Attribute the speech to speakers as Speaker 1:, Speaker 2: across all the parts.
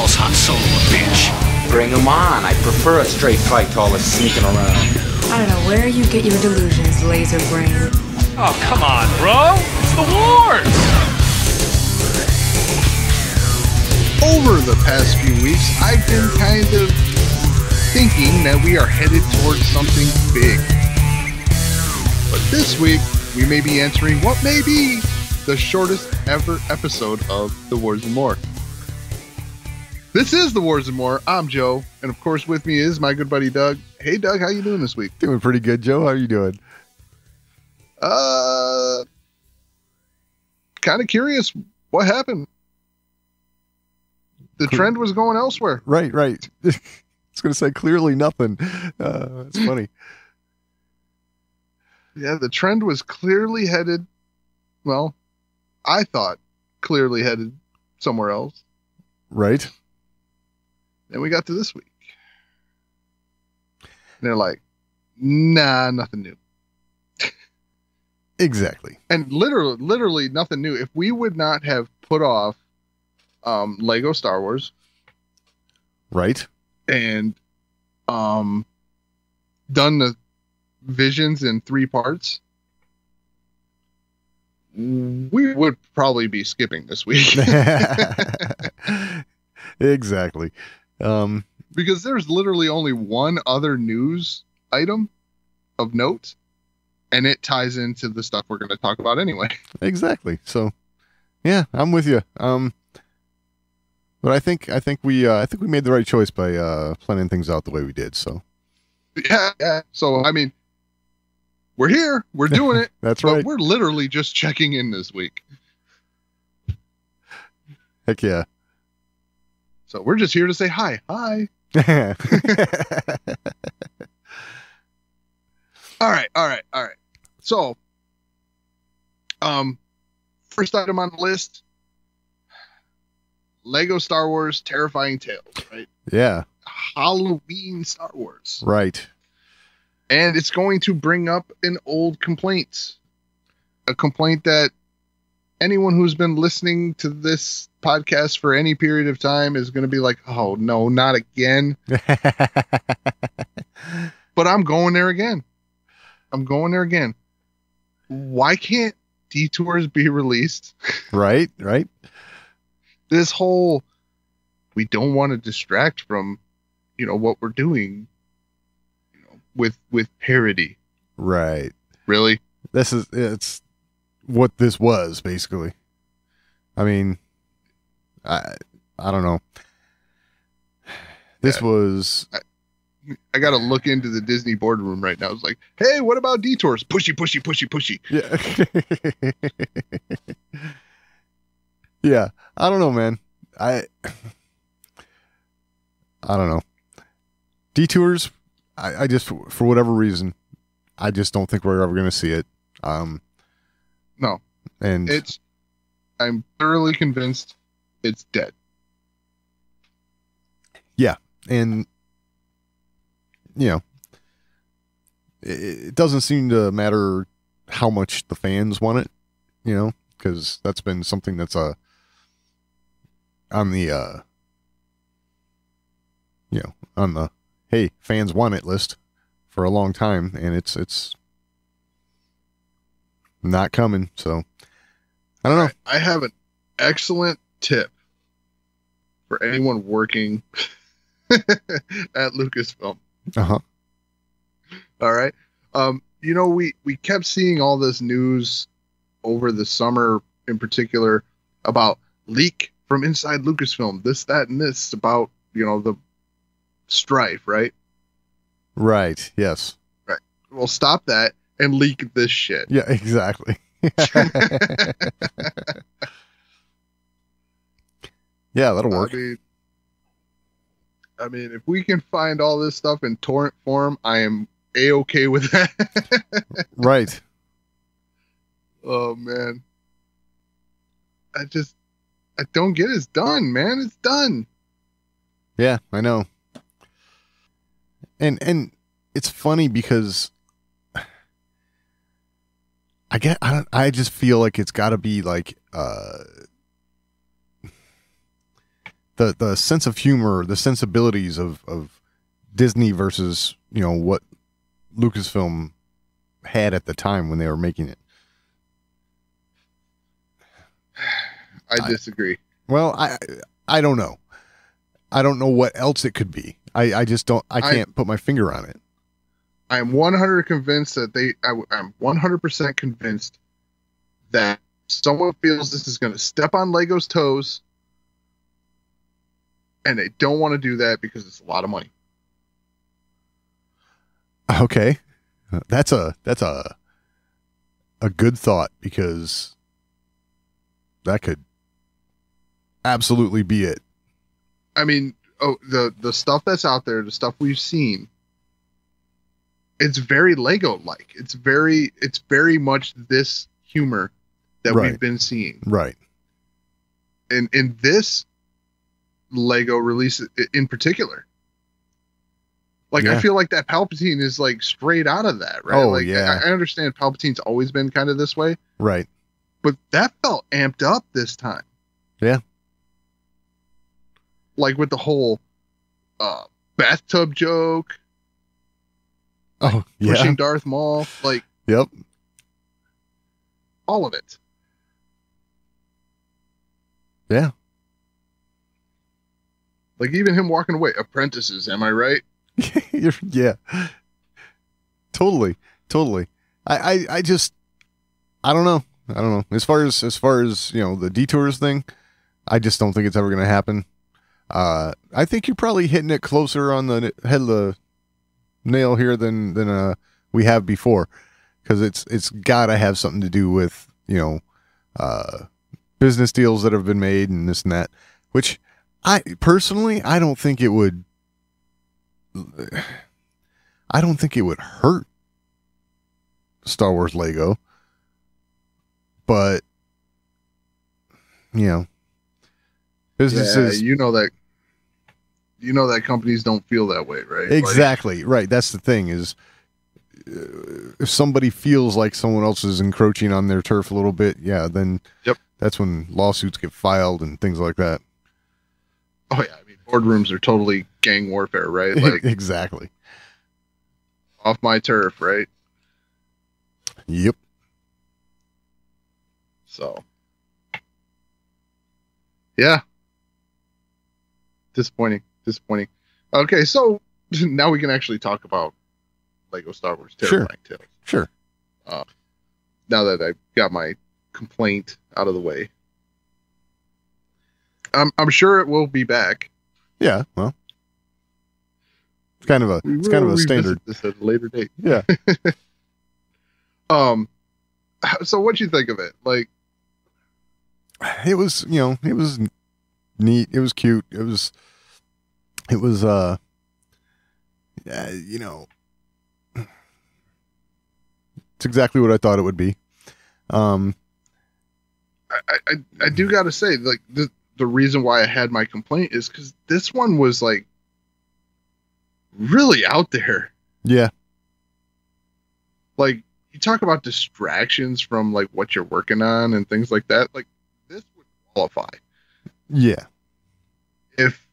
Speaker 1: calls Han Solo a bitch.
Speaker 2: Bring him on. I prefer a straight fight to all this sneaking around.
Speaker 3: I don't know where you get your delusions, laser brain.
Speaker 1: Oh, come on, bro. It's the wars.
Speaker 4: Over the past few weeks, I've been kind of thinking that we are headed towards something big. But this week, we may be entering what may be the shortest ever episode of The Wars and More. This is The Wars and More. I'm Joe, and of course with me is my good buddy Doug. Hey Doug, how you doing this week?
Speaker 5: Doing pretty good, Joe. How are you doing?
Speaker 4: Kind of curious what happened. The trend was going elsewhere.
Speaker 5: Right. It's going to say clearly nothing. That's funny.
Speaker 4: Yeah, the trend was clearly headed, well, I thought clearly headed somewhere else.
Speaker 5: Right.
Speaker 4: Then we got to this week. And they're like, nah, nothing new.
Speaker 5: Exactly.
Speaker 4: And literally nothing new. If we would not have put off Lego Star Wars.
Speaker 5: Right.
Speaker 4: And done the Visions in 3 parts, we would probably be skipping this week.
Speaker 5: Exactly.
Speaker 4: Because there's literally only one other news item of note, and it ties into the stuff we're going to talk about anyway.
Speaker 5: Exactly. So, yeah, I'm with you. But I think we made the right choice by planning things out the way we did. So,
Speaker 4: yeah. So, I mean, we're here, we're doing it.
Speaker 5: That's right.
Speaker 4: But we're literally just checking in this week.
Speaker 5: Heck yeah.
Speaker 4: So we're just here to say hi. Hi. All right. So, first item on the list, Lego Star Wars Terrifying Tales, right?
Speaker 5: Yeah.
Speaker 4: Halloween Star Wars.
Speaker 5: Right.
Speaker 4: And it's going to bring up an old complaint. A complaint that anyone who's been listening to this podcast for any period of time is going to be like, oh, no, not again. But I'm going there again. Why can't Detours be released?
Speaker 5: Right.
Speaker 4: This whole, we don't want to distract from, what we're doing, with parody.
Speaker 5: Right.
Speaker 4: Really?
Speaker 5: It's what this was, basically. I mean, I don't know. This was...
Speaker 4: I got to look into the Disney boardroom right now. It's like, hey, what about Detours? Pushy.
Speaker 5: Yeah. Yeah. I don't know, man. I don't know. Detours, I just, for whatever reason, I just don't think we're ever going to see it.
Speaker 4: No.
Speaker 5: And
Speaker 4: I'm thoroughly convinced it's dead.
Speaker 5: Yeah. And, it doesn't seem to matter how much the fans want it, because that's been something that's on the hey, fans want it list for a long time, and it's not coming. So I don't know.
Speaker 4: I have an excellent tip for anyone working at Lucasfilm.
Speaker 5: Uh-huh.
Speaker 4: All right. We kept seeing all this news over the summer in particular about leak from inside Lucasfilm, this, that, and this about, the strife, right?
Speaker 5: Right. Yes.
Speaker 4: Right. Well, stop that and leak this shit.
Speaker 5: Yeah, exactly. Yeah, that'll work.
Speaker 4: I mean, if we can find all this stuff in torrent form, I am A-okay with that.
Speaker 5: Right.
Speaker 4: Oh, man. I don't get it. It's done, man. It's done.
Speaker 5: Yeah, I know. And it's funny because I just feel like it's got to be like the sense of humor, the sensibilities of Disney versus, you know, what Lucasfilm had at the time when they were making it.
Speaker 4: I disagree.
Speaker 5: Well, I don't know. I don't know what else it could be. I just don't. I can't put my finger on it.
Speaker 4: I'm 100 convinced that I'm 100% convinced that someone feels this is going to step on Lego's toes, and they don't want to do that because it's a lot of money.
Speaker 5: Okay, that's a good thought, because that could absolutely be it.
Speaker 4: I mean, the stuff that's out there, the stuff we've seen, it's very Lego-like. It's very much this humor that we've been seeing.
Speaker 5: Right.
Speaker 4: And in this Lego release in particular, like, I feel like that Palpatine is like straight out of that, right?
Speaker 5: Oh,
Speaker 4: like,
Speaker 5: yeah.
Speaker 4: I understand Palpatine's always been kind of this way,
Speaker 5: Right.
Speaker 4: but that felt amped up this time.
Speaker 5: Yeah.
Speaker 4: Like with the whole bathtub joke,
Speaker 5: Oh, yeah.
Speaker 4: pushing Darth Maul, like
Speaker 5: Yep.
Speaker 4: all of it.
Speaker 5: Yeah.
Speaker 4: Like even him walking away, apprentices, am I right?
Speaker 5: Yeah. Totally. I just, I don't know. As far as, you know, the detours thing, I just don't think it's ever going to happen. I think you're probably hitting it closer on the head of the nail here than we have before, because it's got to have something to do with, you know, business deals that have been made and this and that, which I personally, I don't think it would hurt Star Wars Lego, but, you know, businesses.
Speaker 4: Yeah, you know that companies don't feel that way, right?
Speaker 5: Exactly. Right. That's the thing is, if somebody feels like someone else is encroaching on their turf a little bit, yeah, then that's when lawsuits get filed and things like that.
Speaker 4: Oh yeah, I mean, boardrooms are totally gang warfare, right? Like
Speaker 5: Exactly.
Speaker 4: off my turf, right?
Speaker 5: Yep.
Speaker 4: So, yeah. Disappointing. Okay, so now we can actually talk about Lego Star Wars Terrifying Tales.
Speaker 5: Sure.
Speaker 4: Now that I've got my complaint out of the way. I'm sure it will be back.
Speaker 5: Yeah, well, it's kind of a standard.
Speaker 4: This at a later date.
Speaker 5: Yeah.
Speaker 4: So what'd you think of it? Like,
Speaker 5: It was, you know, it was neat. It was cute. It was, you know, it's exactly what I thought it would be.
Speaker 4: I do got to say, like, the reason why I had my complaint is because this one was like really out there.
Speaker 5: Yeah.
Speaker 4: Like, you talk about distractions from like what you're working on and things like that. Like, this would qualify.
Speaker 5: Yeah.
Speaker 4: If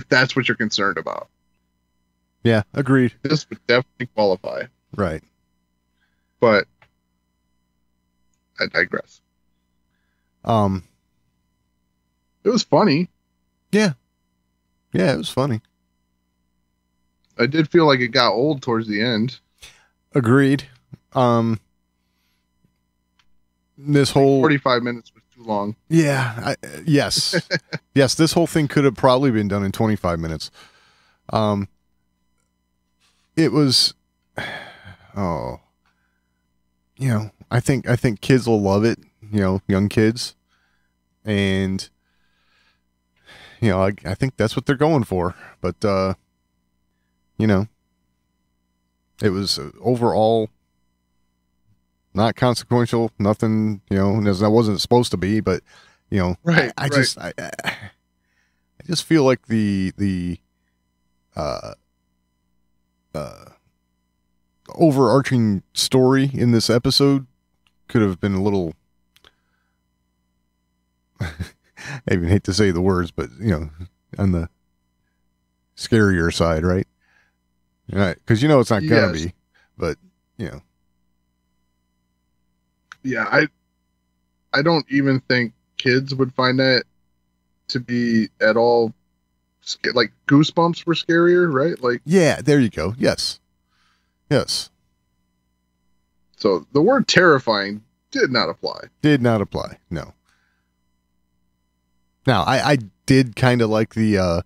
Speaker 4: that's what you're concerned about.
Speaker 5: Yeah. Agreed.
Speaker 4: This would definitely qualify.
Speaker 5: Right.
Speaker 4: But I digress. It was funny.
Speaker 5: Yeah. Yeah, it was funny.
Speaker 4: I did feel like it got old towards the end.
Speaker 5: Agreed. This whole
Speaker 4: 45 minutes was too long.
Speaker 5: Yeah. Yes. Yes. This whole thing could have probably been done in 25 minutes. It was, you know, I think kids will love it, you know, young kids. And, you know, I think that's what they're going for. But, you know, it was overall not consequential, nothing, you know, that wasn't supposed to be, but, you know,
Speaker 4: right,
Speaker 5: I just feel like the overarching story in this episode could have been a little I even hate to say the words, but on the scarier side, right? Right, because it's not gonna
Speaker 4: Yes.
Speaker 5: be, but
Speaker 4: Yeah, I don't even think kids would find that to be at all like Goosebumps were scarier, right? Like,
Speaker 5: yeah, there you go. Yes.
Speaker 4: so the word terrifying did not apply.
Speaker 5: Did not apply. No. Now, I did kind of like the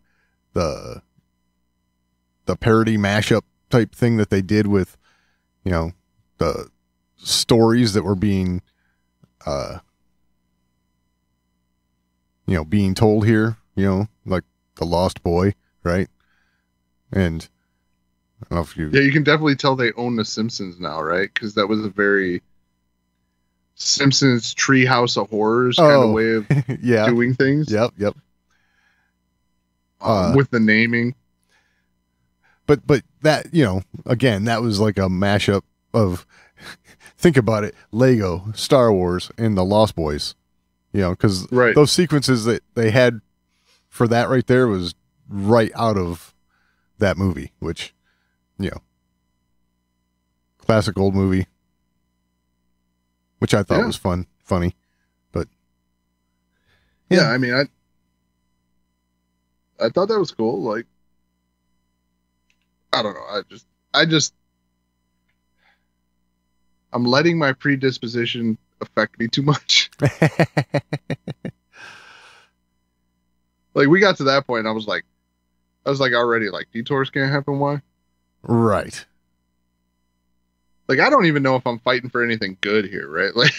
Speaker 5: parody mashup type thing that they did with, the stories that were being, being told here, like The Lost Boy, right? And I don't know if you,
Speaker 4: Yeah, you can definitely tell they own The Simpsons now, right? Because that was a very Simpsons Treehouse of Horrors kind
Speaker 5: Oh.
Speaker 4: of way of
Speaker 5: yeah,
Speaker 4: doing things.
Speaker 5: yep.
Speaker 4: With the naming.
Speaker 5: But that, again, that was like a mashup of, think about it, Lego, Star Wars, and the Lost Boys, because
Speaker 4: Right.
Speaker 5: those sequences that they had for that right there was right out of that movie, which, classic old movie, which I thought
Speaker 4: Yeah.
Speaker 5: was funny, but
Speaker 4: Yeah, I mean, I thought that was cool. Like, I don't know. I'm letting my predisposition affect me too much. Like, we got to that point, and I was like already like, detours can't happen. Why?
Speaker 5: right.
Speaker 4: Like, I don't even know if I'm fighting for anything good here, right? Like,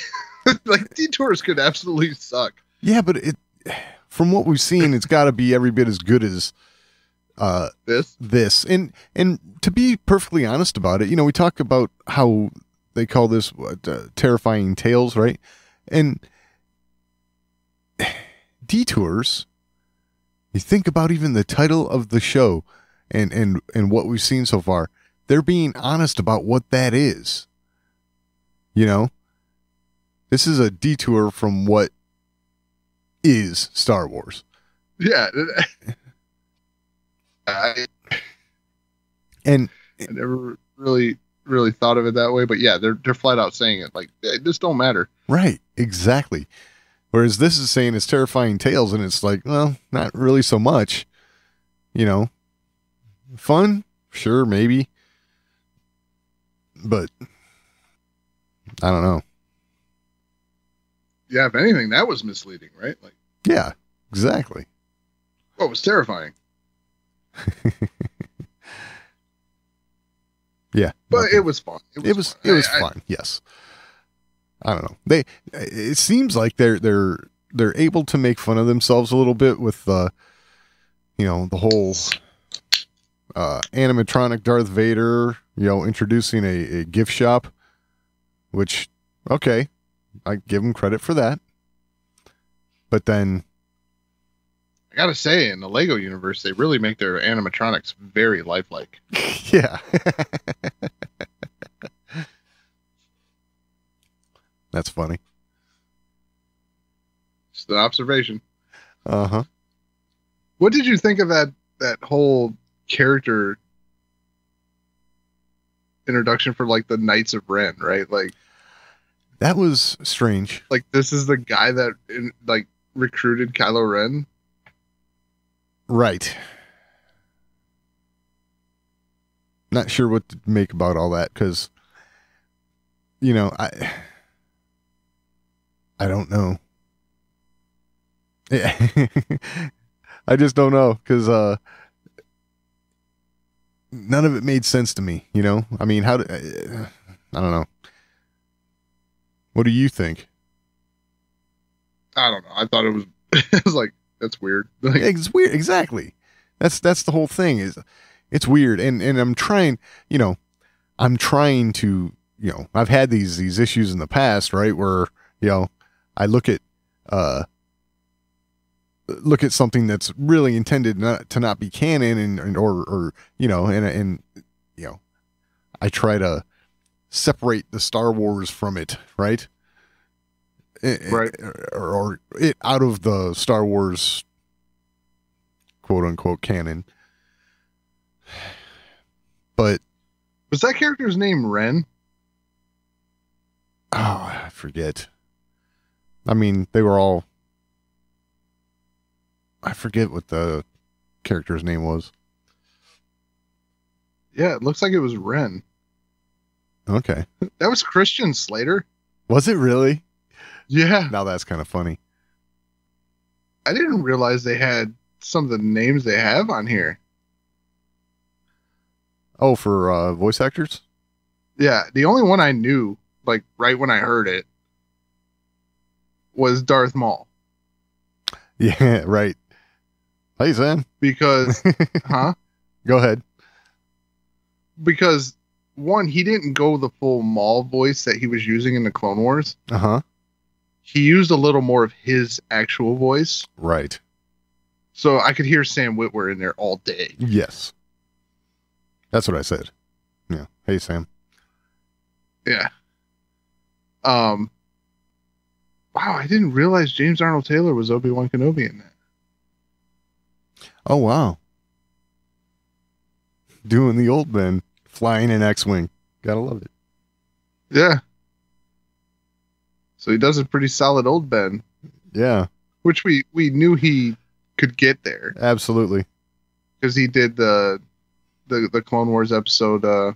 Speaker 4: like detours could absolutely suck.
Speaker 5: Yeah, but from what we've seen, it's got to be every bit as good as this. And to be perfectly honest about it, we talk about how they call this terrifying tales, right? And detours, you think about even the title of the show and what we've seen so far, they're being honest about what that is. This is a detour from what is Star Wars.
Speaker 4: Yeah. I never really thought of it that way, but yeah, they're flat out saying it like, hey, this don't matter.
Speaker 5: Right, exactly. Whereas this is saying it's terrifying tales, and it's like, well, not really so much. Fun, sure, maybe, but I don't know.
Speaker 4: Yeah, if anything, that was misleading, right? Like,
Speaker 5: Yeah, exactly.
Speaker 4: oh, it was terrifying.
Speaker 5: Yeah,
Speaker 4: But
Speaker 5: okay.
Speaker 4: it was fun.
Speaker 5: It was fun. Yes. I don't know. It seems like they're able to make fun of themselves a little bit with the whole animatronic Darth Vader, introducing a gift shop, which, okay, I give them credit for that. But then,
Speaker 4: I gotta say, in the Lego universe, they really make their animatronics very lifelike.
Speaker 5: yeah. That's funny.
Speaker 4: Just an observation.
Speaker 5: Uh-huh.
Speaker 4: What did you think of that whole character introduction for like the Knights of Ren, right? Like
Speaker 5: That was strange.
Speaker 4: like this is the guy that like recruited Kylo Ren.
Speaker 5: Right. Not sure what to make about all that, because, I don't know. Yeah. I just don't know, because none of it made sense to me, I mean, I don't know. What do you think?
Speaker 4: I don't know. I thought it was it was like, that's weird. Like,
Speaker 5: It's weird. Exactly. That's the whole thing, is it's weird. And I'm trying, to, I've had these issues in the past, right? Where, I look at something that's really intended to not be canon or I try to separate the Star Wars from it, right?
Speaker 4: Right.
Speaker 5: or it out of the Star Wars quote unquote canon. But
Speaker 4: Was that character's name Ren?
Speaker 5: oh, I forget. I mean, they were all. I forget what the character's name was.
Speaker 4: Yeah, it looks like it was Ren.
Speaker 5: Okay.
Speaker 4: That was Christian Slater.
Speaker 5: Was it really?
Speaker 4: Yeah.
Speaker 5: Now that's kind of funny.
Speaker 4: I didn't realize they had some of the names they have on here.
Speaker 5: Oh, for voice actors?
Speaker 4: Yeah, the only one I knew, like right when I heard it, was Darth Maul.
Speaker 5: Yeah, right. Hey, Sam.
Speaker 4: Because, huh?
Speaker 5: Go ahead.
Speaker 4: Because, one, he didn't go the full Maul voice that he was using in the Clone Wars.
Speaker 5: Uh-huh.
Speaker 4: He used a little more of his actual voice.
Speaker 5: Right.
Speaker 4: So I could hear Sam Witwer in there all day.
Speaker 5: Yes. That's what I said. Yeah. Hey, Sam.
Speaker 4: Yeah. Wow, I didn't realize James Arnold Taylor was Obi-Wan Kenobi in that.
Speaker 5: Oh, wow. Doing the old Ben, flying an X-Wing. Gotta love it.
Speaker 4: Yeah. So he does a pretty solid old Ben,
Speaker 5: Yeah,
Speaker 4: which we knew he could get there
Speaker 5: absolutely.
Speaker 4: because he did the Clone Wars episode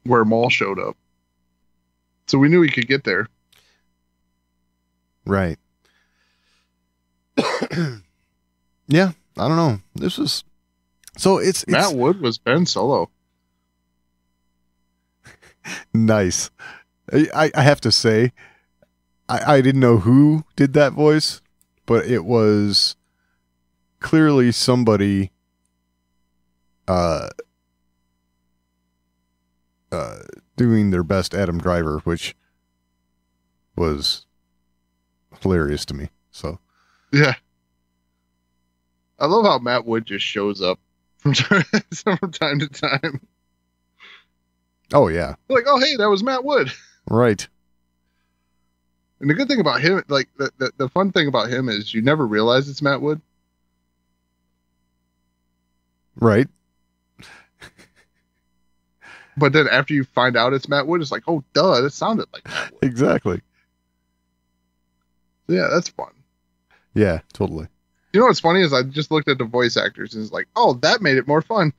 Speaker 4: where Maul showed up. So we knew he could get there.
Speaker 5: Right. Yeah, I don't know. This is so it's
Speaker 4: Matt Wood was Ben Solo.
Speaker 5: nice. I have to say, I didn't know who did that voice, but it was clearly somebody doing their best Adam Driver, which was hilarious to me. So
Speaker 4: Yeah. I love how Matt Wood just shows up from time to time.
Speaker 5: oh yeah,
Speaker 4: Like, oh, hey, that was Matt Wood.
Speaker 5: right.
Speaker 4: And the good thing about him, like the fun thing about him is you never realize it's Matt Wood.
Speaker 5: Right.
Speaker 4: But then after you find out it's Matt Wood, it's like, oh, duh, that sounded like Matt Wood.
Speaker 5: Exactly.
Speaker 4: So yeah, that's fun.
Speaker 5: Yeah, totally.
Speaker 4: You know what's funny is I just looked at the voice actors and it's like, oh, that made it more fun.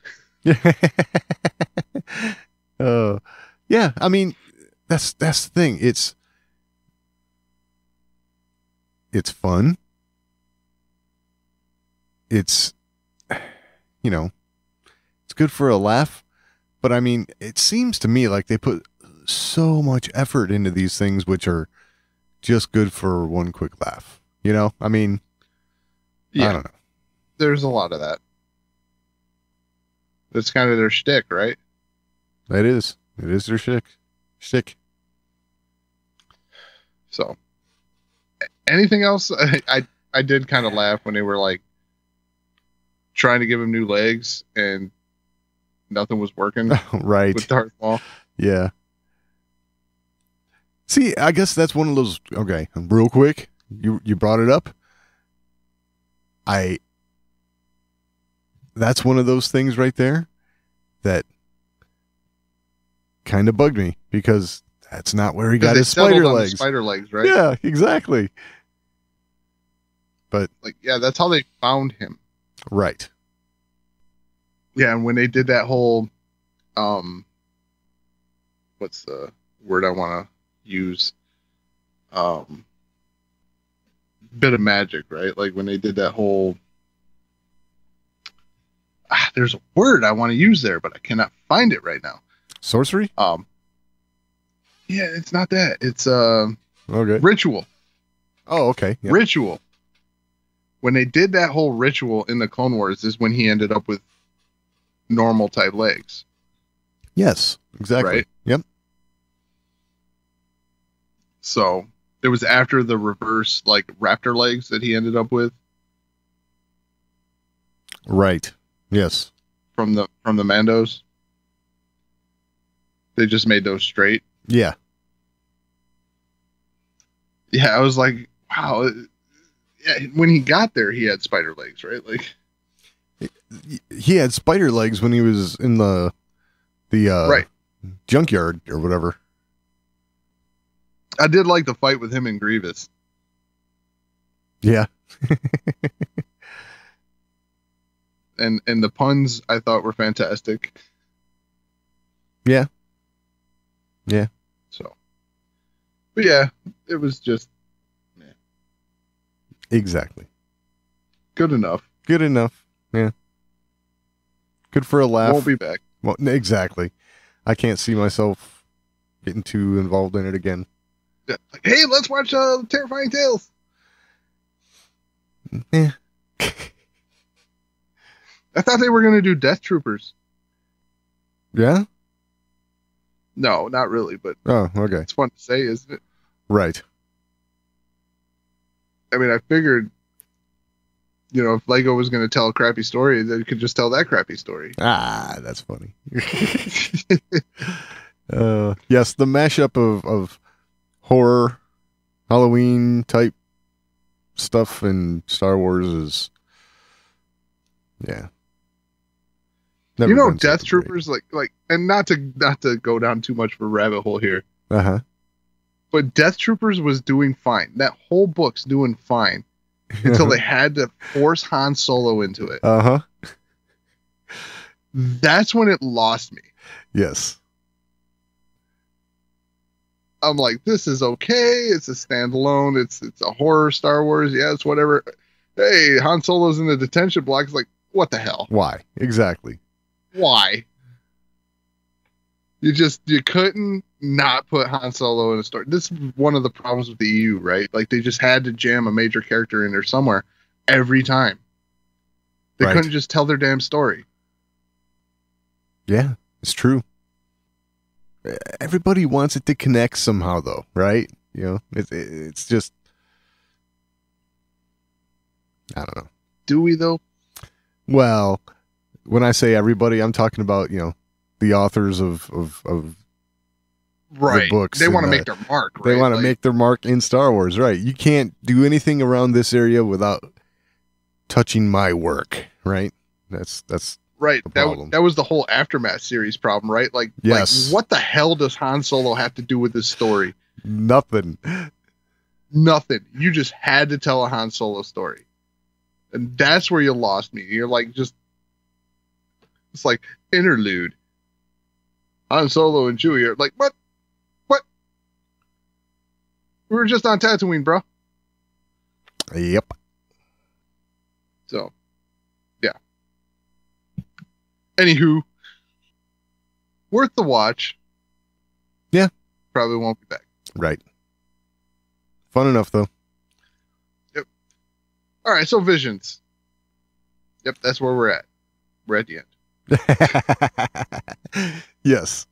Speaker 5: Yeah, I mean, that's the thing. It's fun. It's, you know, it's good for a laugh. But I mean, it seems to me like they put so much effort into these things, which are just good for one quick laugh. You know, I mean,
Speaker 4: Yeah.
Speaker 5: I don't know.
Speaker 4: There's a lot of that. That's kind of their shtick, right?
Speaker 5: It is their shtick.
Speaker 4: So, anything else? I did kind of laugh when they were like trying to give him new legs and nothing was working
Speaker 5: Right.
Speaker 4: with Darth Maul.
Speaker 5: Yeah. See, I guess that's one of those. Okay, real quick, you brought it up. That's one of those things right there that kind of bugged me because that's not where he got his spider legs.
Speaker 4: Spider legs, right?
Speaker 5: Yeah, exactly. But
Speaker 4: Like, yeah, that's how they found him.
Speaker 5: right.
Speaker 4: Yeah, and when they did that whole, what's the word I want to use? Bit of magic, right? Like when they did that whole, there's a word I want to use there, but I cannot find it right now.
Speaker 5: Sorcery?
Speaker 4: Yeah, it's not that. It's
Speaker 5: Okay.
Speaker 4: ritual.
Speaker 5: Oh, okay. Yeah.
Speaker 4: Ritual. When they did that whole ritual in the Clone Wars is when he ended up with normal type legs.
Speaker 5: Yes, exactly.
Speaker 4: Right.
Speaker 5: Yep.
Speaker 4: So it was after the reverse like raptor legs that he ended up with
Speaker 5: Right. Yes.
Speaker 4: from the Mandos. They just made those straight.
Speaker 5: Yeah.
Speaker 4: Yeah, I was like, wow. Yeah, when he got there, he had spider legs, right? Like,
Speaker 5: He had spider legs when he was in the
Speaker 4: right.
Speaker 5: junkyard or whatever.
Speaker 4: I did like the fight with him and Grievous.
Speaker 5: Yeah.
Speaker 4: And the puns I thought were fantastic.
Speaker 5: Yeah. Yeah.
Speaker 4: So, but yeah, it was just
Speaker 5: Exactly.
Speaker 4: good enough.
Speaker 5: Good enough. Yeah. Good for a laugh.
Speaker 4: Won't be back.
Speaker 5: Well, exactly. I can't see myself getting too involved in it again.
Speaker 4: Yeah. Like, hey, let's watch Terrifying Tales.
Speaker 5: Yeah.
Speaker 4: I thought they were going to do Death Troopers.
Speaker 5: Yeah?
Speaker 4: No, not really, but
Speaker 5: Oh, okay.
Speaker 4: it's fun to say, isn't it?
Speaker 5: Right.
Speaker 4: I mean, I figured, if Lego was going to tell a crappy story, they could just tell that crappy story.
Speaker 5: Ah, that's funny. Yes, the mashup of horror, Halloween type stuff and Star Wars is, yeah. Never been
Speaker 4: Death
Speaker 5: something
Speaker 4: Troopers, like, and not to go down too much of a rabbit hole here,
Speaker 5: great. Uh-huh.
Speaker 4: but Death Troopers was doing fine. That whole book's doing fine until they had to force Han Solo into it.
Speaker 5: Uh-huh.
Speaker 4: That's when it lost me.
Speaker 5: Yes.
Speaker 4: I'm like, this is okay. It's a standalone. It's a horror Star Wars. Yeah, it's whatever. Hey, Han Solo's in the detention block. It's like, what the hell?
Speaker 5: Why? Exactly.
Speaker 4: Why? You couldn't not put Han Solo in a story. This is one of the problems with the EU, right? Like, they just had to jam a major character in there somewhere every time. They
Speaker 5: Right.
Speaker 4: couldn't just tell their damn story.
Speaker 5: Yeah, it's true. Everybody wants it to connect somehow, though, right? It's just, I don't know.
Speaker 4: Do we, though?
Speaker 5: Well, when I say everybody, I'm talking about, the authors of
Speaker 4: Right.
Speaker 5: books
Speaker 4: They
Speaker 5: and
Speaker 4: want to
Speaker 5: the-
Speaker 4: make their mark, right?
Speaker 5: they want to
Speaker 4: Like,
Speaker 5: make their mark in Star Wars, right? You can't do anything around this area without touching my work, right? That's
Speaker 4: right.
Speaker 5: the problem.
Speaker 4: That was the whole Aftermath series problem, right? Like,
Speaker 5: Yes.
Speaker 4: what the hell does Han Solo have to do with this story?
Speaker 5: nothing.
Speaker 4: Nothing. You just had to tell a Han Solo story. And that's where you lost me. You're like, it's like interlude. Han Solo and Chewie are like, what? We were just on Tatooine, bro.
Speaker 5: Yep.
Speaker 4: So, yeah. Anywho, worth the watch.
Speaker 5: Yeah.
Speaker 4: Probably won't be back.
Speaker 5: Right. Fun enough, though.
Speaker 4: All right, so Visions. Yep, that's where we're at. We're at the end.
Speaker 5: Yes.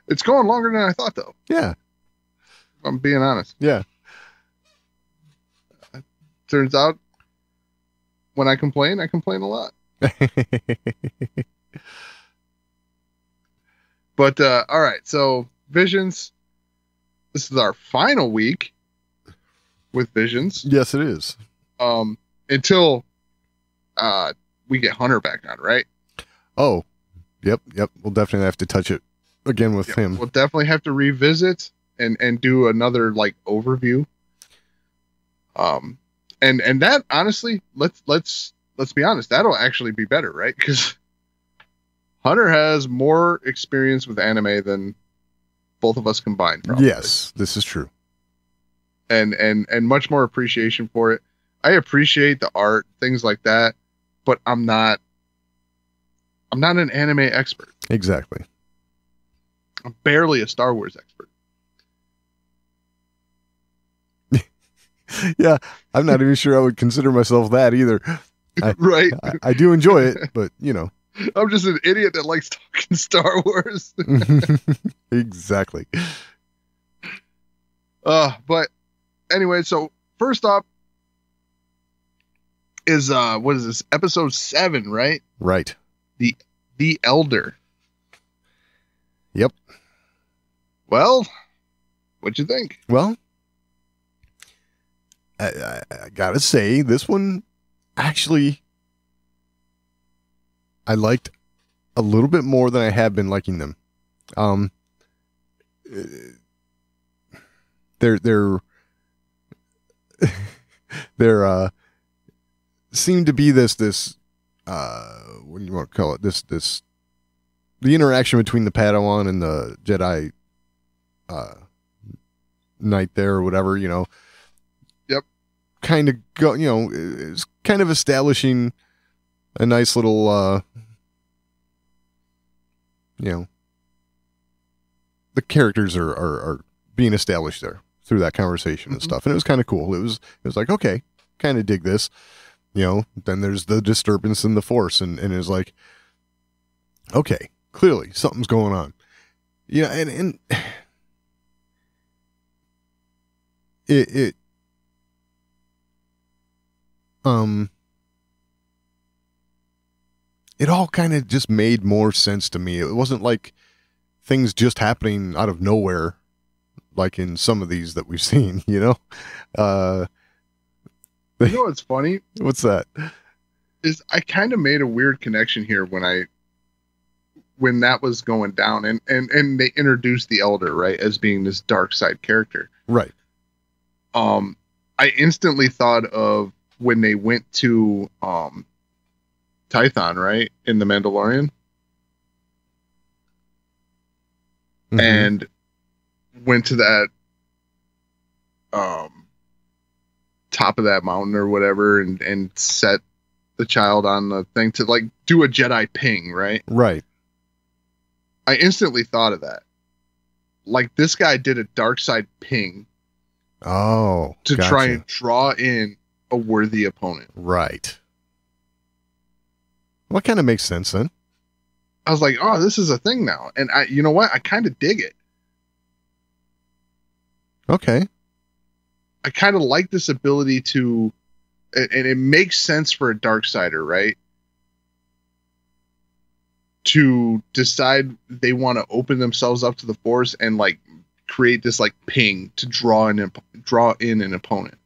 Speaker 4: It's going longer than I thought, though.
Speaker 5: Yeah.
Speaker 4: If I'm being honest.
Speaker 5: Yeah.
Speaker 4: Turns out, when I complain a lot. But, all right, so Visions. This is our final week with Visions.
Speaker 5: Yes, it is.
Speaker 4: Until we get Hunter back on, right?
Speaker 5: Oh, yep. We'll definitely have to touch it again with him.
Speaker 4: We'll definitely have to revisit and do another like overview. And that honestly, let's be honest, that'll actually be better, right? Because Hunter has more experience with anime than both of us combined, probably.
Speaker 5: Yes, this is true.
Speaker 4: And much more appreciation for it. I appreciate the art, things like that, but I'm not an anime expert.
Speaker 5: Exactly.
Speaker 4: I'm barely a Star Wars expert.
Speaker 5: Yeah, I'm not even sure I would consider myself that either.
Speaker 4: Right?
Speaker 5: I do enjoy it, but
Speaker 4: I'm just an idiot that likes talking Star Wars.
Speaker 5: Exactly.
Speaker 4: But anyway, so first up is what is this? Episode 7, right?
Speaker 5: Right.
Speaker 4: The Elder.
Speaker 5: Yep.
Speaker 4: Well, What'd you think?
Speaker 5: Well, I gotta say, this one actually I liked a little bit more than I have been liking them. They're seem to be this what do you want to call it, this the interaction between the Padawan and the Jedi Knight there, or whatever, you know.
Speaker 4: Yep.
Speaker 5: Kind of go, you know, is kind of establishing a nice little you know, the characters are being established there through that conversation and stuff. And it was kind of cool. It was like, okay, kind of dig this, you know. Then there's the disturbance in the Force, and it's like, okay, clearly something's going on. Yeah, and it all kind of just made more sense to me. It wasn't like things just happening out of nowhere, like in some of these that we've seen, you know?
Speaker 4: You know what's funny?
Speaker 5: What's that?
Speaker 4: Is I kind of made a weird connection here when that was going down, and they introduced the Elder, right, as being this dark side character.
Speaker 5: Right.
Speaker 4: I instantly thought of when they went to Tython, right, in The Mandalorian.
Speaker 5: Mm-hmm.
Speaker 4: And went to that top of that mountain or whatever, and set the child on the thing to like do a Jedi ping, right?
Speaker 5: Right.
Speaker 4: I instantly thought of that. Like, this guy did a dark side ping
Speaker 5: to
Speaker 4: try and draw in a worthy opponent.
Speaker 5: Right. Well, that kind of makes sense then.
Speaker 4: I was like, oh, this is a thing now. And you know what? I kind of dig it.
Speaker 5: Okay.
Speaker 4: I kind of like this ability to, and it makes sense for a Darksider, right? To decide they want to open themselves up to the Force and like create this like ping to draw in an opponent.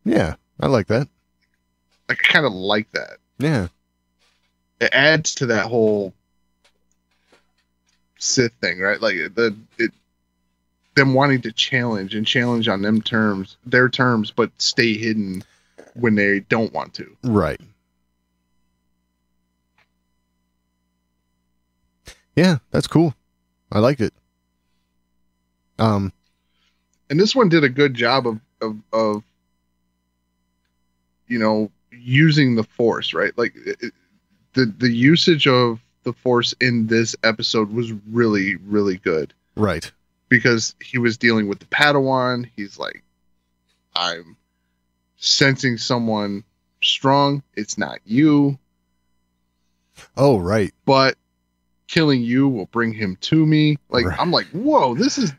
Speaker 5: Yeah, I like that.
Speaker 4: Like, I kind of like that.
Speaker 5: Yeah.
Speaker 4: It adds to that whole Sith thing, right? Like them wanting to challenge on their terms, but stay hidden when they don't want to.
Speaker 5: Right. Yeah, that's cool. I liked it.
Speaker 4: And this one did a good job of you know, using the Force, right? Like the usage of the Force in this episode was really, really good.
Speaker 5: Right.
Speaker 4: Because he was dealing with the Padawan. He's like, I'm sensing someone strong. It's not you.
Speaker 5: Oh, right.
Speaker 4: But killing you will bring him to me. Like,
Speaker 5: right.
Speaker 4: I'm like, whoa, this is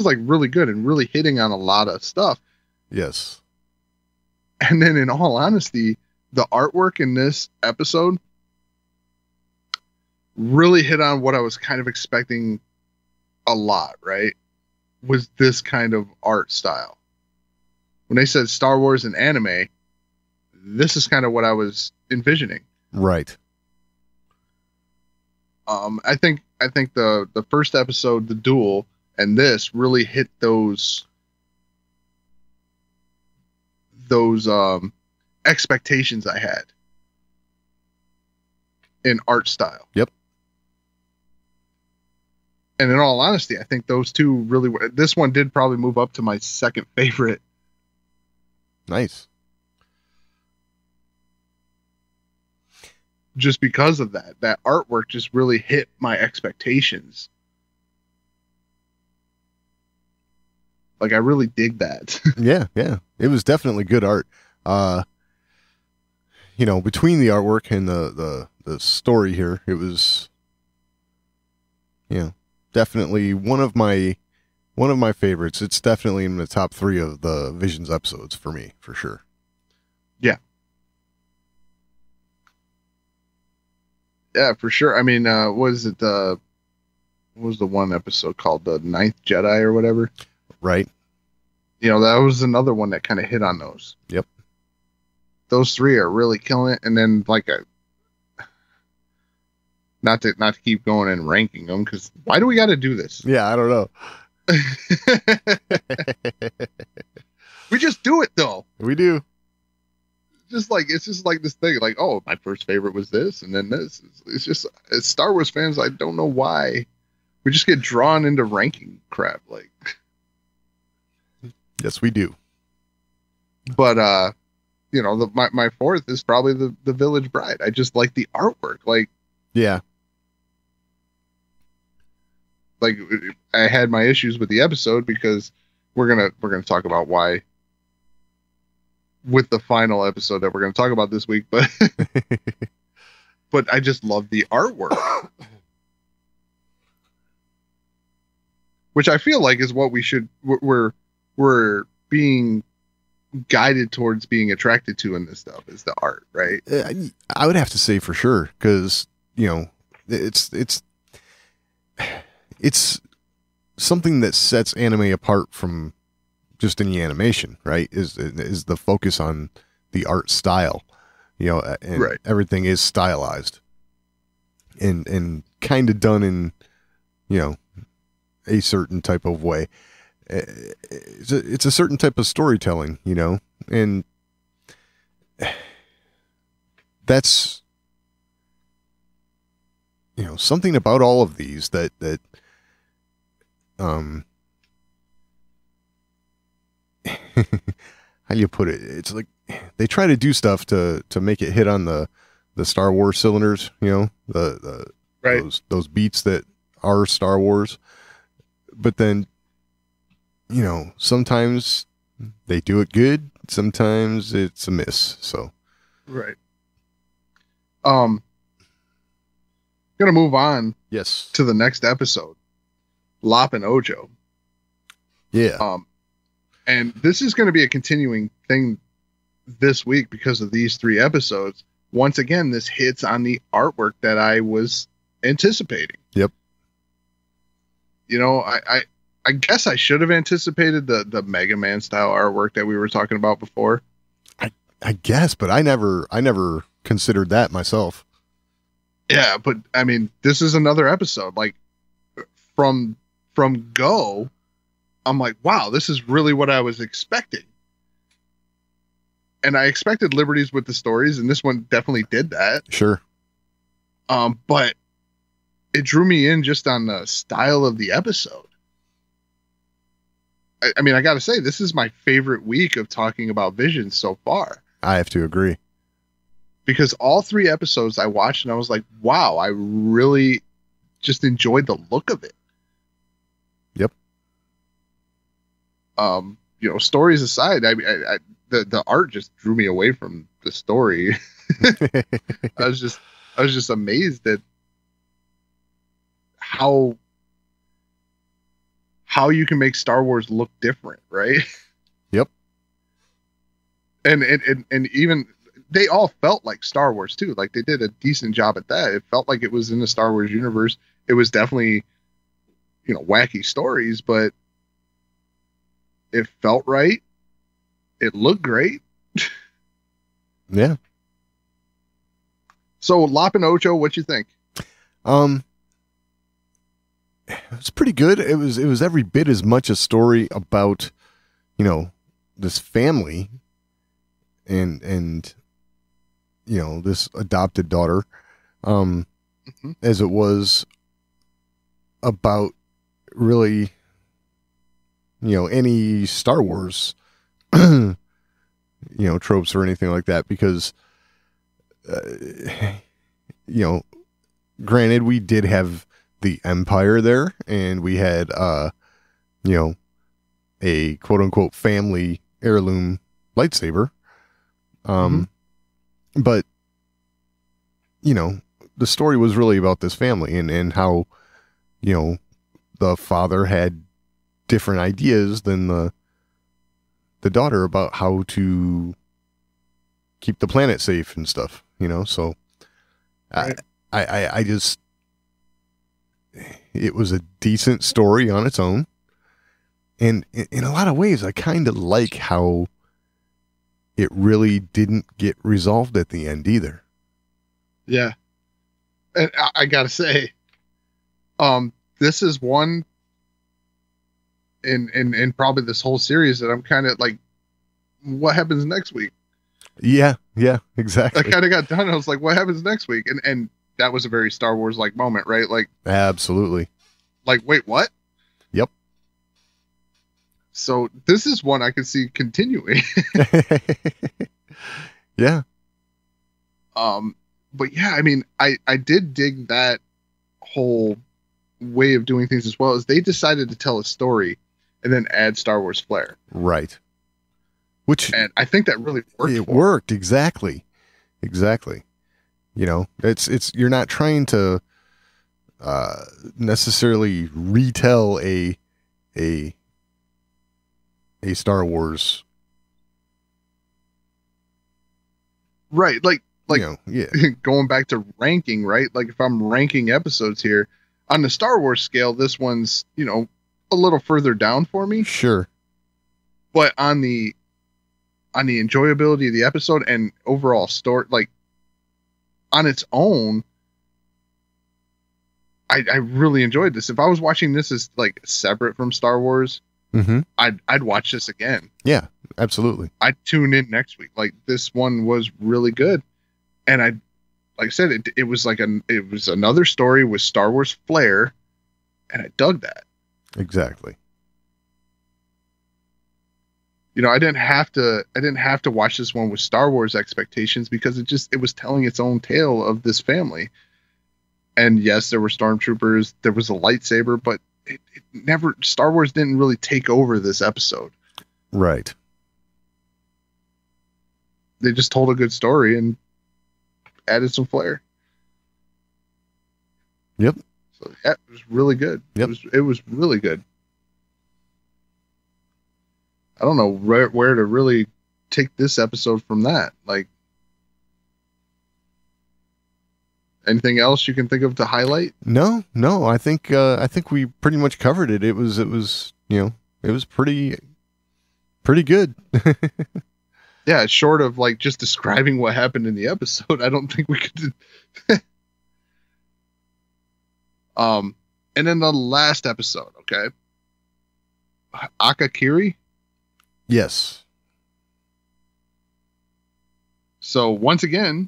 Speaker 4: like really good and really hitting on a lot of stuff.
Speaker 5: Yes.
Speaker 4: And then, in all honesty, the artwork in this episode really hit on what I was kind of expecting a lot, right? Was this kind of art style. When they said Star Wars and anime, this is kind of what I was envisioning.
Speaker 5: Right.
Speaker 4: I think the first episode, The Duel, and this really hit those expectations I had in art style.
Speaker 5: Yep.
Speaker 4: And in all honesty, I think those two really were. This one did probably move up to my second favorite.
Speaker 5: Nice.
Speaker 4: Just because of that artwork just really hit my expectations. Like, I really dig that.
Speaker 5: Yeah. It was definitely good art. You know, between the artwork and the story here, it was, you know, definitely one of my favorites. It's definitely in the top 3 of the Visions episodes for me, for sure.
Speaker 4: Yeah. Yeah, for sure. I mean, was what was the one episode called? The Ninth Jedi or whatever.
Speaker 5: Right.
Speaker 4: You know, that was another one that kind of hit on those.
Speaker 5: Yep.
Speaker 4: Those three are really killing it. And then not to keep going and ranking them, because why do we got to do this?
Speaker 5: Yeah, I don't know.
Speaker 4: We just do it though.
Speaker 5: We do.
Speaker 4: It's just like this thing, like, oh, my first favorite was this, and then this. It's just, as Star Wars fans, I don't know why we just get drawn into ranking crap. Like,
Speaker 5: yes, we do.
Speaker 4: But you know, my fourth is probably the Village Bride. I just like the artwork. Like,
Speaker 5: yeah.
Speaker 4: Like, I had my issues with the episode because we're gonna talk about why with the final episode that we're gonna talk about this week, but but I just love the artwork, which I feel like is what we're being guided towards being attracted to in this stuff, is the art, right?
Speaker 5: I would have to say for sure, because you know it's something that sets anime apart from just any animation, right? Is the focus on the art style, you know, and
Speaker 4: right.
Speaker 5: Everything is stylized and kind of done in, you know, a certain type of way. It's a certain type of storytelling, you know, and that's, you know, something about all of these that how do you put it? It's like they try to do stuff to make it hit on the Star Wars cylinders, you know, the
Speaker 4: right.
Speaker 5: those beats that are Star Wars, but then, you know, sometimes they do it good, sometimes it's a miss. So,
Speaker 4: right. Gonna move on.
Speaker 5: Yes.
Speaker 4: To the next episode, Lop and Ojo.
Speaker 5: Yeah.
Speaker 4: And this is going to be a continuing thing this week because of these three episodes. Once again, this hits on the artwork that I was anticipating.
Speaker 5: Yep.
Speaker 4: You know, I guess I should have anticipated the Mega Man style artwork that we were talking about before.
Speaker 5: I guess, but I never considered that myself.
Speaker 4: Yeah, but I mean, this is another episode. Like, from go, I'm like, wow, this is really what I was expecting. And I expected liberties with the stories, and this one definitely did that.
Speaker 5: Sure.
Speaker 4: But it drew me in just on the style of the episode. I mean, I got to say, this is my favorite week of talking about Visions so far.
Speaker 5: I have to agree.
Speaker 4: Because all three episodes I watched, and I was like, wow, I really just enjoyed the look of it.
Speaker 5: Yep.
Speaker 4: You know, stories aside, the art just drew me away from the story. I was just amazed at how you can make Star Wars look different, right?
Speaker 5: Yep.
Speaker 4: And even they all felt like Star Wars too. Like, they did a decent job at that. It felt like it was in the Star Wars universe. It was definitely, you know, wacky stories, but it felt right. It looked great.
Speaker 5: Yeah.
Speaker 4: So, Lop and Ocho, what you think?
Speaker 5: It was pretty good. It was every bit as much a story about, you know, this family and you know, this adopted daughter, as it was about really, you know, any Star Wars, you know, tropes or anything like that, because, you know, granted, we did have the Empire there, and we had, you know, a quote unquote family heirloom lightsaber. But, you know, the story was really about this family and how, you know, the father had different ideas than the daughter about how to keep the planet safe and stuff, you know? So right. I just, It was a decent story on its own. And in a lot of ways, I kind of like how it really didn't get resolved at the end either.
Speaker 4: Yeah. And I gotta say, this is one in probably this whole series that I'm kind of like, what happens next week?
Speaker 5: Yeah, exactly.
Speaker 4: I kind of got done. I was like, what happens next week? And that was a very Star Wars like moment, right? Like,
Speaker 5: Absolutely.
Speaker 4: like, wait, what?
Speaker 5: Yep.
Speaker 4: So this is one I can see continuing.
Speaker 5: Yeah.
Speaker 4: But yeah, I mean, I did dig that whole way of doing things, as well as they decided to tell a story and then add Star Wars flair.
Speaker 5: Right. Which,
Speaker 4: And I think that really worked.
Speaker 5: it worked. Exactly. You know, it's you're not trying to necessarily retell a Star Wars,
Speaker 4: Right. Like,
Speaker 5: you know, yeah.
Speaker 4: going back to ranking, right? Like, if I'm ranking episodes here on the Star Wars scale, this one's, you know, a little further down for me.
Speaker 5: Sure.
Speaker 4: But on the enjoyability of the episode and overall story, like, on its own, I really enjoyed this. If I was watching this as like separate from Star Wars,
Speaker 5: Mm-hmm.
Speaker 4: I'd watch this again.
Speaker 5: Yeah, absolutely.
Speaker 4: I'd tune in next week. Like, this one was really good, and like I said, it was like it was another story with Star Wars flair, and I dug that.
Speaker 5: Exactly.
Speaker 4: You know, I didn't have to watch this one with Star Wars expectations, because it was telling its own tale of this family. And yes, there were stormtroopers, there was a lightsaber, but it never, Star Wars didn't really take over this episode.
Speaker 5: Right.
Speaker 4: They just told a good story and added some flair.
Speaker 5: Yep.
Speaker 4: So yeah, it was really good.
Speaker 5: Yep.
Speaker 4: It was really good. I don't know where to really take this episode from that. Like, anything else you can think of to highlight?
Speaker 5: No. I think we pretty much covered it. It was you know, it was pretty good.
Speaker 4: Yeah, short of like just describing what happened in the episode, I don't think we could. And then the last episode, okay, Akakiri.
Speaker 5: Yes.
Speaker 4: So once again,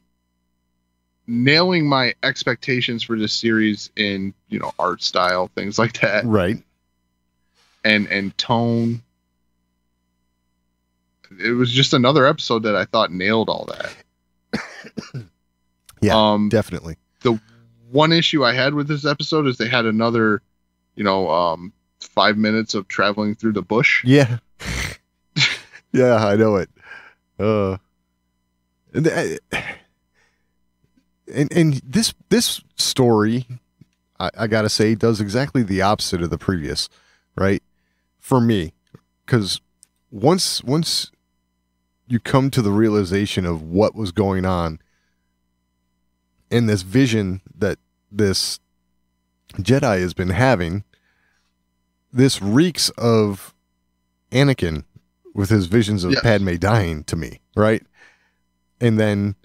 Speaker 4: nailing my expectations for this series in, you know, art style, things like that,
Speaker 5: Right.
Speaker 4: and tone. It was just another episode that I thought nailed all that.
Speaker 5: Yeah, definitely.
Speaker 4: The one issue I had with this episode is they had another, you know, 5 minutes of traveling through the bush.
Speaker 5: Yeah. Yeah, I know it. And this story, I gotta say, does exactly the opposite of the previous, right? For me, because once you come to the realization of what was going on in this vision that this Jedi has been having, this reeks of Anakin with his visions of
Speaker 4: Yes.
Speaker 5: Padme dying to me, right? And then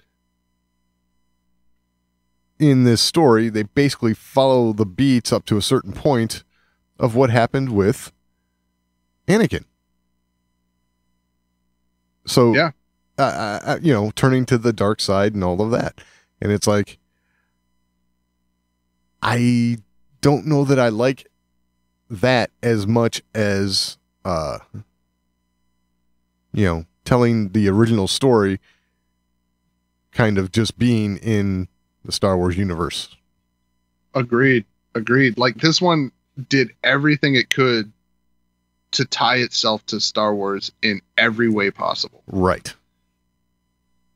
Speaker 5: in this story, they basically follow the beats up to a certain point of what happened with Anakin. So,
Speaker 4: Yeah.
Speaker 5: you know, turning to the dark side and all of that. And it's like, I don't know that I like that as much as, you know, telling the original story kind of just being in the Star Wars universe.
Speaker 4: Agreed. Like, this one did everything it could to tie itself to Star Wars in every way possible.
Speaker 5: Right.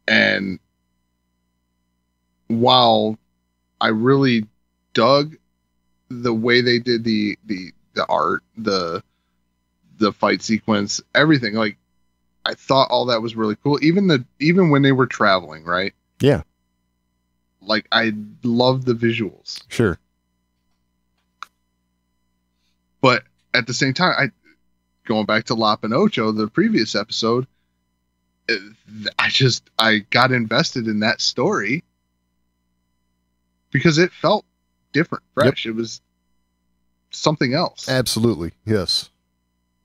Speaker 4: And while I really dug the way they did the art, the fight sequence, everything, like, I thought all that was really cool. Even when they were traveling, right?
Speaker 5: Yeah.
Speaker 4: Like, I love the visuals.
Speaker 5: Sure.
Speaker 4: But at the same time, going back to La Pinocho, the previous episode, I got invested in that story because it felt different, fresh. Yep. It was something else.
Speaker 5: Absolutely. Yes.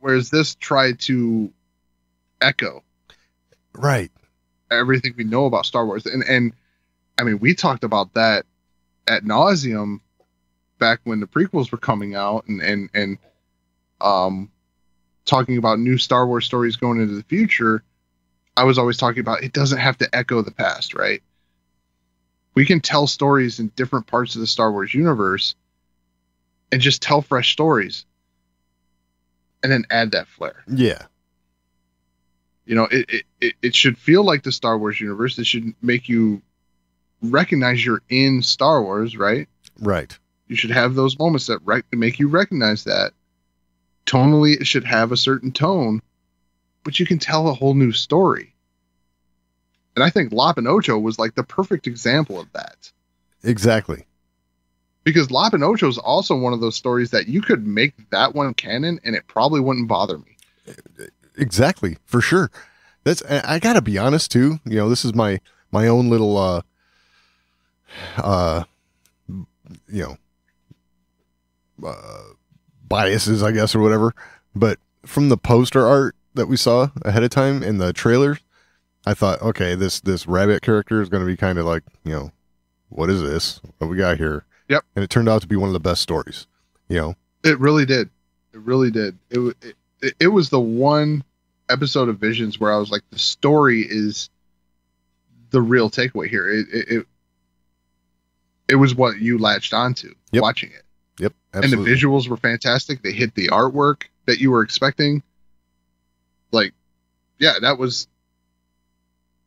Speaker 4: Whereas this tried to echo everything we know about Star Wars. And I mean, we talked about that ad nauseum back when the prequels were coming out and talking about new Star Wars stories going into the future. I was always talking about it doesn't have to echo the past, right? We can tell stories in different parts of the Star Wars universe and just tell fresh stories and then add that flair.
Speaker 5: Yeah.
Speaker 4: You know, it should feel like the Star Wars universe. It should make you recognize you're in Star Wars, right?
Speaker 5: Right.
Speaker 4: You should have those moments that make you recognize that. Tonally, it should have a certain tone, but you can tell a whole new story. And I think La Pinocho was like the perfect example of that.
Speaker 5: Exactly.
Speaker 4: Because La Pinocho is also one of those stories that you could make that one canon and it probably wouldn't bother me.
Speaker 5: Exactly, for sure. I gotta be honest too. You know, this is my own little biases, I guess, or whatever. But from the poster art that we saw ahead of time in the trailers, I thought, okay, this rabbit character is going to be kind of like, you know, what is this? What we got here?
Speaker 4: Yep.
Speaker 5: And it turned out to be one of the best stories. You know,
Speaker 4: it really did. It really did. It was the one episode of Visions where I was like, the story is the real takeaway here. It was what you latched onto watching it.
Speaker 5: Yep. Absolutely.
Speaker 4: And the visuals were fantastic. They hit the artwork that you were expecting. Like, yeah, that was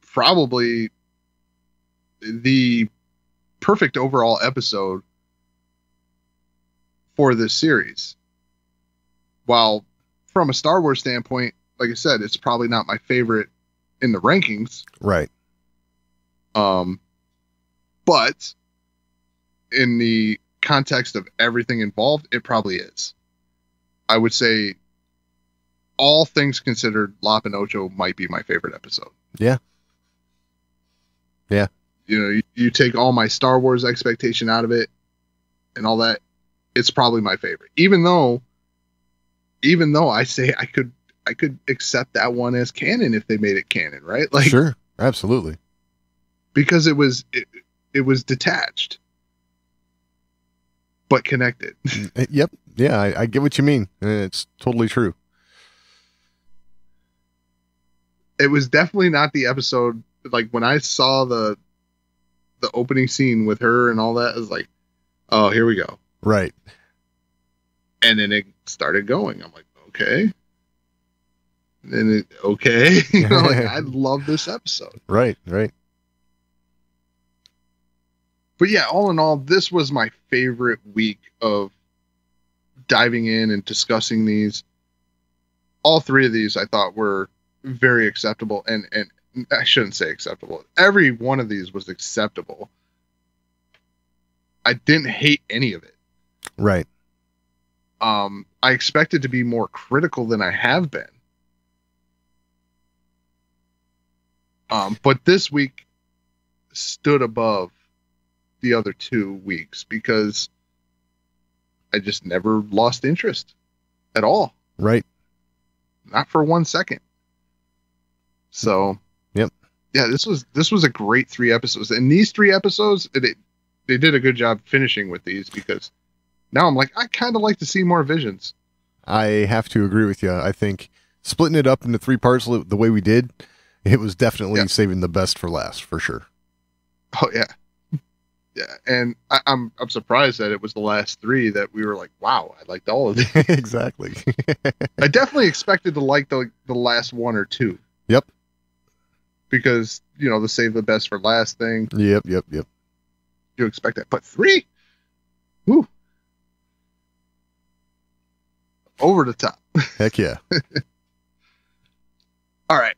Speaker 4: probably the perfect overall episode for this series. While from a Star Wars standpoint, like I said, it's probably not my favorite in the rankings.
Speaker 5: Right.
Speaker 4: But in the context of everything involved, it probably is. I would say, all things considered, La Pinocho might be my favorite episode.
Speaker 5: Yeah. Yeah.
Speaker 4: You know, you take all my Star Wars expectation out of it and all that, it's probably my favorite. Even though I say I could accept that one as canon if they made it canon, right? Like,
Speaker 5: sure, absolutely.
Speaker 4: Because it was detached but connected.
Speaker 5: Yep. Yeah, I get what you mean. It's totally true.
Speaker 4: It was definitely not the episode, like when I saw the opening scene with her and all that, I was like, oh, here we go.
Speaker 5: Right.
Speaker 4: And then it started going. I'm like, okay. And then okay. You know, like, I love this episode.
Speaker 5: Right, right.
Speaker 4: But yeah, all in all, this was my favorite week of diving in and discussing these. All three of these I thought were very acceptable, and I shouldn't say acceptable. Every one of these was acceptable. I didn't hate any of it.
Speaker 5: Right.
Speaker 4: I expected to be more critical than I have been. But this week stood above the other 2 weeks because I just never lost interest at all.
Speaker 5: Right.
Speaker 4: Not for 1 second. So,
Speaker 5: yep.
Speaker 4: Yeah, this was a great 3 episodes. And these 3 episodes, they did a good job finishing with these, because now I'm like, I kind of like to see more Visions.
Speaker 5: I have to agree with you. I think splitting it up into 3 parts the way we did, it was definitely saving the best for last, for sure.
Speaker 4: Oh yeah. Yeah. And I'm surprised that it was the last 3 that we were like, wow, I liked all of these.
Speaker 5: Exactly.
Speaker 4: I definitely expected to like the last 1 or 2.
Speaker 5: Yep.
Speaker 4: Because, you know, the save the best for last thing.
Speaker 5: Yep.
Speaker 4: You expect that. But 3? Woo. Over the top.
Speaker 5: Heck yeah.
Speaker 4: All right.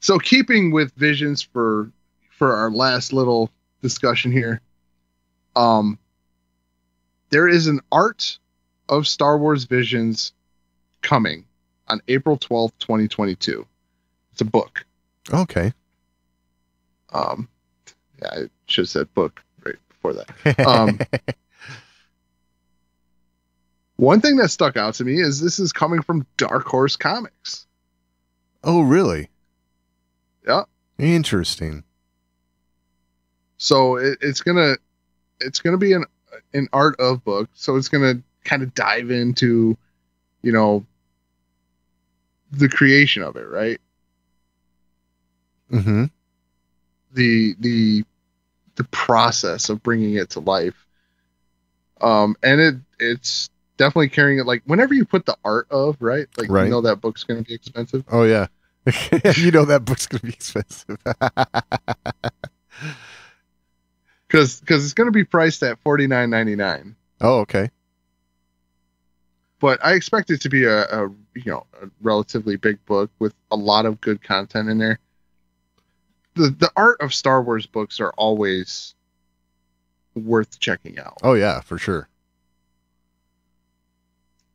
Speaker 4: So keeping with Visions for our last little discussion here, there is an art of Star Wars Visions coming on April 12th, 2022. It's a book.
Speaker 5: Okay.
Speaker 4: Yeah, I should have said book right before that. One thing that stuck out to me is this is coming from Dark Horse Comics.
Speaker 5: Oh, really?
Speaker 4: Yeah.
Speaker 5: Interesting.
Speaker 4: So it's gonna be an art of book. So it's gonna kind of dive into, you know, the creation of it, right?
Speaker 5: Mm-hmm.
Speaker 4: The process of bringing it to life. And it's definitely carrying it, like whenever you put the art of, right? Like,
Speaker 5: right.
Speaker 4: You know that book's going to be expensive.
Speaker 5: Oh yeah. You know that book's going to be expensive.
Speaker 4: Cause it's going to be priced at $49.99.
Speaker 5: Oh, okay.
Speaker 4: But I expect it to be a relatively big book with a lot of good content in there. The art of Star Wars books are always worth checking out.
Speaker 5: Oh yeah, for sure.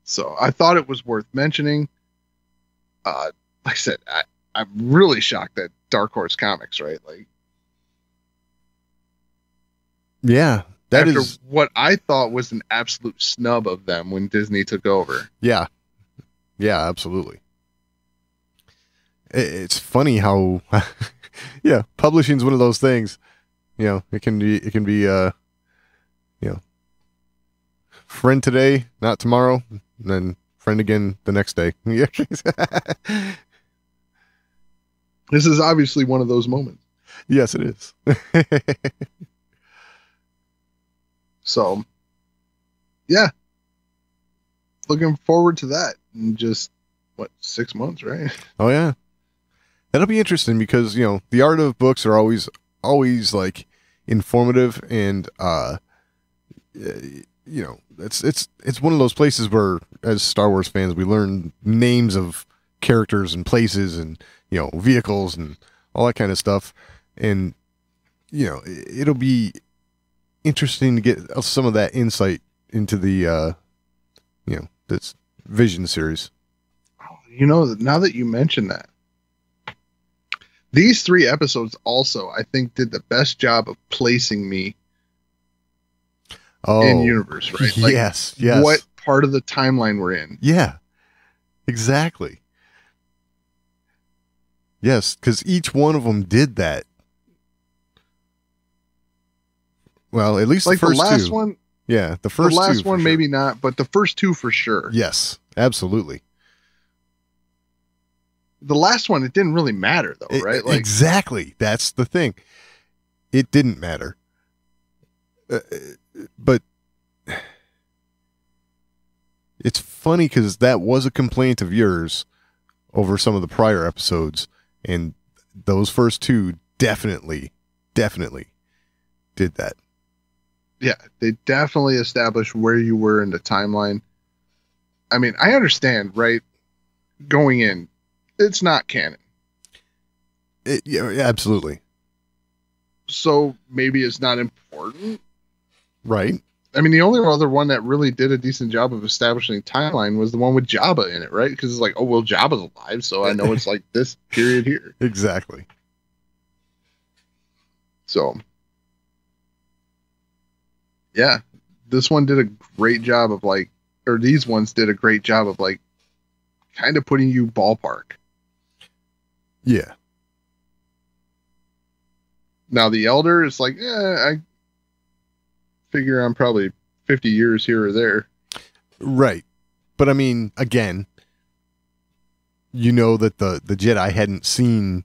Speaker 4: So I thought it was worth mentioning. Like I said, I'm really shocked that Dark Horse Comics, right? Like,
Speaker 5: yeah, that
Speaker 4: after
Speaker 5: is
Speaker 4: what I thought was an absolute snub of them when Disney took over.
Speaker 5: Yeah, absolutely. It's funny how, yeah, publishing is one of those things. You know, it can be, friend today, not tomorrow, and then friend again the next day. Yeah.
Speaker 4: This is obviously one of those moments.
Speaker 5: Yes, it is.
Speaker 4: So, yeah, looking forward to that in just 6 months, right?
Speaker 5: Oh yeah, that'll be interesting because the art of books are always like informative and it's one of those places where, as Star Wars fans, we learn names of characters and places and vehicles and all that kind of stuff, and it'll be interesting to get some of that insight into the this Vision series.
Speaker 4: Now that you mention that, these 3 episodes also, I think, did the best job of placing me in universe, right? Like,
Speaker 5: yes.
Speaker 4: What part of the timeline we're in.
Speaker 5: Yeah, exactly. Yes, because each one of them did that. Well, at least
Speaker 4: like
Speaker 5: the first
Speaker 4: the last
Speaker 5: two.
Speaker 4: one.
Speaker 5: Yeah, the first
Speaker 4: The last
Speaker 5: two,
Speaker 4: one
Speaker 5: for
Speaker 4: maybe
Speaker 5: sure.
Speaker 4: not, but the first 2 for sure.
Speaker 5: Yes, absolutely.
Speaker 4: The last one, it didn't really matter though, right? Like,
Speaker 5: exactly. That's the thing. It didn't matter. But it's funny because that was a complaint of yours over some of the prior episodes, and those first 2 definitely did that.
Speaker 4: yeah, they definitely established where you were in the timeline. I mean, I understand, right? Going in, it's not canon.
Speaker 5: Yeah, absolutely.
Speaker 4: So maybe it's not important.
Speaker 5: Right.
Speaker 4: I mean, the only other one that really did a decent job of establishing timeline was the one with Jabba in it, right? Because it's like, oh, well, Jabba's alive, so I know it's like this period here.
Speaker 5: Exactly.
Speaker 4: So, yeah, this one did a great job of these ones did a great job of kind of putting you ballpark.
Speaker 5: Yeah.
Speaker 4: Now the Elder is like, I figure I'm probably 50 years here or there.
Speaker 5: Right. But I mean, again, that the Jedi hadn't seen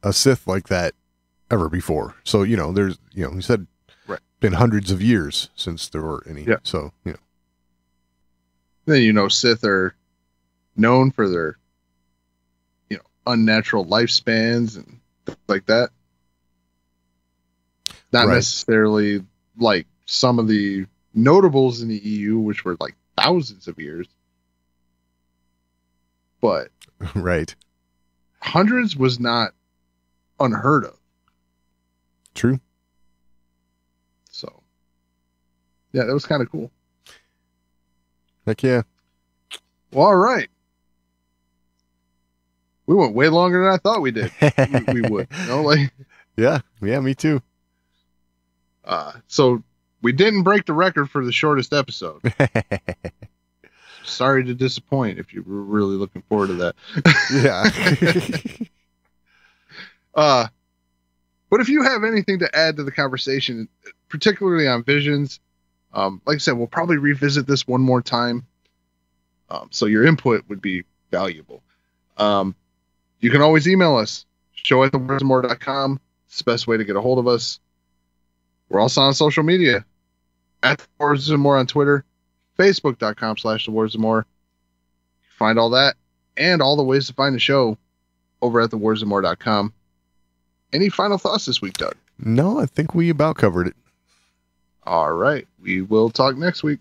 Speaker 5: a Sith like that ever before. So, there's, he said,
Speaker 4: right,
Speaker 5: been hundreds of years since there were any.
Speaker 4: Yeah.
Speaker 5: So,
Speaker 4: Then, Sith are known for their, unnatural lifespans and stuff like that. Not
Speaker 5: Right.
Speaker 4: necessarily like some of the notables in the EU, which were like thousands of years. But
Speaker 5: right.
Speaker 4: hundreds was not unheard of.
Speaker 5: True.
Speaker 4: So, yeah, that was kind of cool.
Speaker 5: Heck yeah.
Speaker 4: Well, all right. We went way longer than I thought we did. we would. You know, like,
Speaker 5: Yeah, me too.
Speaker 4: so we didn't break the record for the shortest episode. Sorry to disappoint if you were really looking forward to that.
Speaker 5: Yeah.
Speaker 4: But if you have anything to add to the conversation, particularly on Visions, like I said, we'll probably revisit this one more time. So your input would be valuable. You can always email us, show@thewordsandmore.com. It's the best way to get a hold of us. We're also on social media, at The Words and More on Twitter, facebook.com/thewordsandmore. Find all that and all the ways to find the show over at thewordsandmore.com. Any final thoughts this week, Doug?
Speaker 5: No, I think we about covered it.
Speaker 4: All right. We will talk next week.